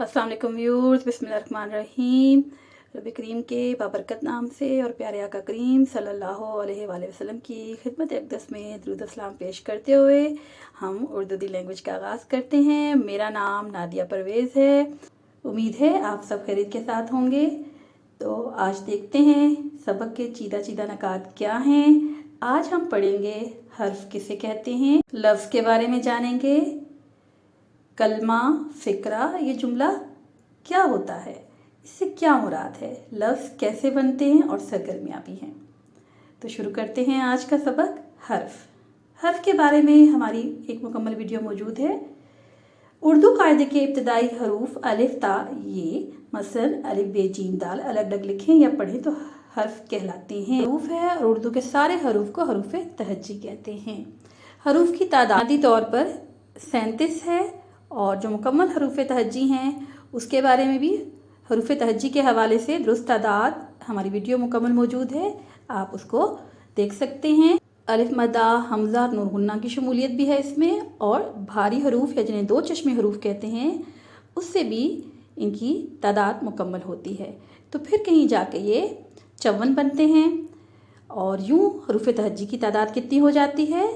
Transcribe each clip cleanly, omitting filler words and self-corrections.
अस्सलाम वालेकुम व्यूअर्स, बिस्मिल्लाहिर्रहमानिर्रहीम। रब करीम के बाबरकत नाम से और प्यारे आका करीम सल्लल्लाहु अलैहि वसल्लम की खिदमत अक़दस में दुरूद सलाम पेश करते हुए हम उर्दू दी लैंग्वेज का आगाज़ करते हैं। मेरा नाम नादिया परवेज़ है। उम्मीद है आप सब खैरियत के साथ होंगे। तो आज देखते हैं सबक के चीदा चीदा नकात क्या हैं। आज हम पढ़ेंगे हर्फ किसे कहते हैं, लफ्ज़ के बारे में जानेंगे, कलमा, फ़िक्रा, ये जुमला क्या होता है, इससे क्या मुराद है, लफ्ज़ कैसे बनते हैं और सरगर्मियाँ भी हैं। तो शुरू करते हैं आज का सबक। हर्फ के बारे में हमारी एक मुकम्मल वीडियो मौजूद है। उर्दू कायदे के इब्तदाई हरूफ अलिफ ता ये मसलन अलिफ बे जीम दाल अलग अलग लिखें या पढ़ें तो हर्फ कहलाते हैं। हरूफ है और उर्दू के सारे हरूफ को हरूफ तहज्जी कहते हैं। हरूफ की तादादी तौर पर 37 है और जो मुकम्मल हरूफ तहज्जी हैं उसके बारे में भी हरूफ तहज्जी के हवाले से दुरुस्त तादाद हमारी वीडियो मुकम्मल मौजूद है, आप उसको देख सकते हैं। अलिफ मदा हमज़ा नून गुन्ना की शमूलियत भी है इसमें, और भारी हरूफ या जिन्हें दो चश्मे हरूफ कहते हैं उससे भी इनकी तादाद मुकम्मल होती है। तो फिर कहीं जाके ये 54 बनते हैं और यूँ हरूफ तहज्जी की तादाद कितनी हो जाती है।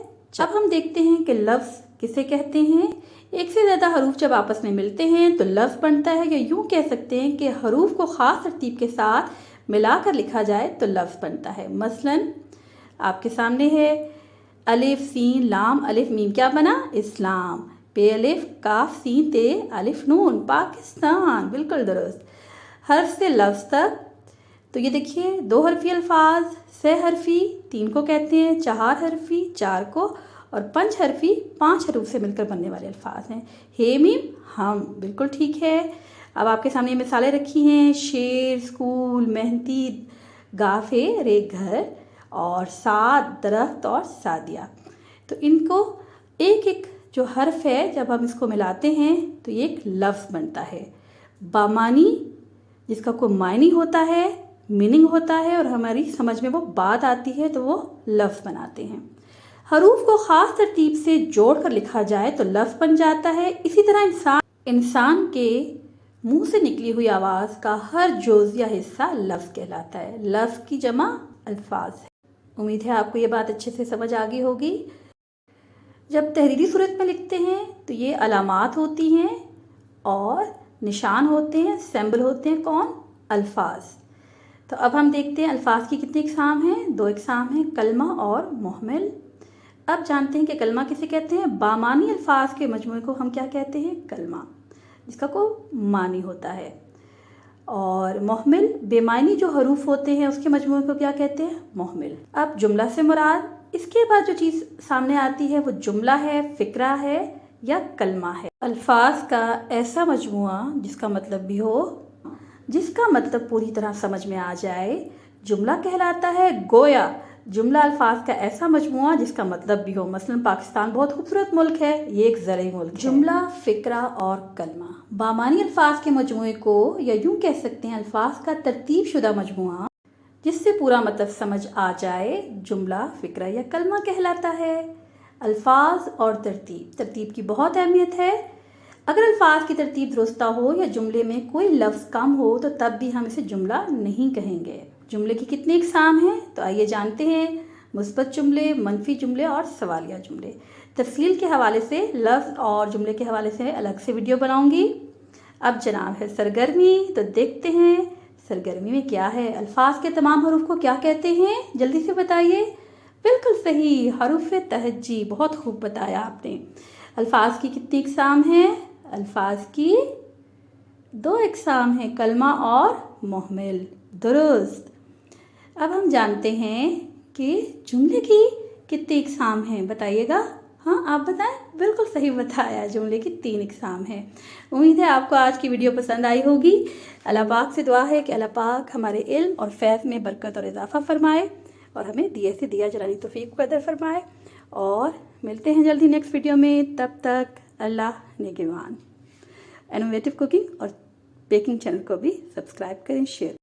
अब हम देखते हैं कि लफ्ज़ किसे कहते हैं। एक से ज़्यादा हरूफ जब आपस में मिलते हैं तो लफ्ज़ बनता है, या यूँ कह सकते हैं कि हरूफ को ख़ास तरतीब के साथ मिलाकर लिखा जाए तो लफ्ज़ बनता है। मसलन आपके सामने है अलिफ सीन लाम अलिफ मीम, क्या बना? इस्लाम। पे अलिफ काफ सीन ते अलिफ नून, पाकिस्तान। बिल्कुल दुरुस्त। हर्फ से लफ्ज़ तक तो ये देखिए 2 हरफी अल्फाज, 6 हरफी 3 को कहते हैं, 4 हरफी 4 को, और 5 हरफी 5 हरूफ से मिलकर बनने वाले अल्फाज हैं। हे मीम हम, बिल्कुल ठीक है। अब आपके सामने मिसालें रखी हैं, शेर, स्कूल, मेहनती, गाफे, रे घर, और साद दरख्त और सादिया। तो इनको एक एक जो हर्फ है जब हम इसको मिलाते हैं तो ये एक लफ्ज़ बनता है बामानी, जिसका कोई मायनी होता है, मीनिंग होता है और हमारी समझ में वो बात आती है तो वो लफ्ज़ बनाते हैं। हरूफ को ख़ास तरतीब से जोड़ कर लिखा जाए तो लफ्ज़ बन जाता है। इसी तरह इंसान के मुंह से निकली हुई आवाज़ का हर जुज़ या हिस्सा लफ्ज़ कहलाता है। लफ्ज़ की जमा अल्फाज है। उम्मीद है आपको ये बात अच्छे से समझ आ गई होगी। जब तहरीरी सूरत में लिखते हैं तो ये अलामात होती हैं और निशान होते हैं, सिंबल होते हैं। कौन? अल्फाज। तो अब हम देखते हैं अल्फाज की कितनी इकसाम हैं। 2 इकसाम हैं, कलमा और मुहमिल। अब जानते हैं कि कलमा किसे कहते हैं। बामानी अल्फाज के मजमूए को हम क्या कहते हैं? कलमा, जिसका कोई मानी होता है। और मुहमिल बेमानी जो हरूफ होते हैं उसके मजमूए को क्या कहते हैं? मुहमिल। अब जुमला से मुराद इसके बाद जो चीज़ सामने आती है वो जुमला है, फ़िक्रा है या कलमा है। अल्फाज का ऐसा मजमुआ जिसका मतलब भी हो, जिसका मतलब पूरी तरह समझ में आ जाए, जुमला कहलाता है। गोया जुमला अल्फाज का ऐसा मजमुआ जिसका मतलब भी हो, मसलन पाकिस्तान बहुत खूबसूरत मुल्क है, ये एक ज़रई मुल्क है। जुमला, फ़िक्रा और कलमा बामानी अल्फाज के मजमुए को, या यूँ कह सकते हैं अल्फाज का तरतीब शुदा मजमुआ जिससे पूरा मतलब समझ आ जाए, जुमला, फ़िक्रा या कलमा कहलाता है। अल्फाज और तरतीब की बहुत अहमियत है। अगर अल्फाज की तरतीब दुरुस्त हो या जुमले में कोई लफ्ज़ कम हो तो तब भी हम इसे जुमला नहीं कहेंगे। जुमले की कितनी इकसाम हैं तो आइए जानते हैं। मुस्बत जुमले, मनफी जुमले और सवालिया जुमले। तफसील के हवाले से लफ्ज़ और जुमले के हवाले से अलग से वीडियो बनाऊंगी। अब जनाब है सरगर्मी, तो देखते हैं सरगर्मी में क्या है। अल्फाज के तमाम हरूफ को क्या कहते हैं, जल्दी से बताइए। बिल्कुल सही, हरूफ तहज्जी। बहुत खूब बताया आपने। अल्फाज की कितनी इकसाम हैं? अल्फाज की 2 इकसाम हैं, कलमा और मुहमिल। दुरुस्त। अब हम जानते हैं कि जुमले की कितनी इकसाम हैं, बताइएगा। हाँ आप बताएं। बिल्कुल सही बताया, जुमले की 3 इकसाम हैं। उम्मीद है आपको आज की वीडियो पसंद आई होगी। अल्लाह पाक से दुआ है कि अल्लाह पाक हमारे इल्म और फैज़ में बरकत और इजाफ़ा फरमाए और हमें दिए से दिया जलानी तौफीक कदर फरमाए। और मिलते हैं जल्दी नेक्स्ट वीडियो में। तब तक अल्लाह निगहबान। इनोवेटिव कुकिंग और बेकिंग चैनल को भी सब्सक्राइब करें, शेयर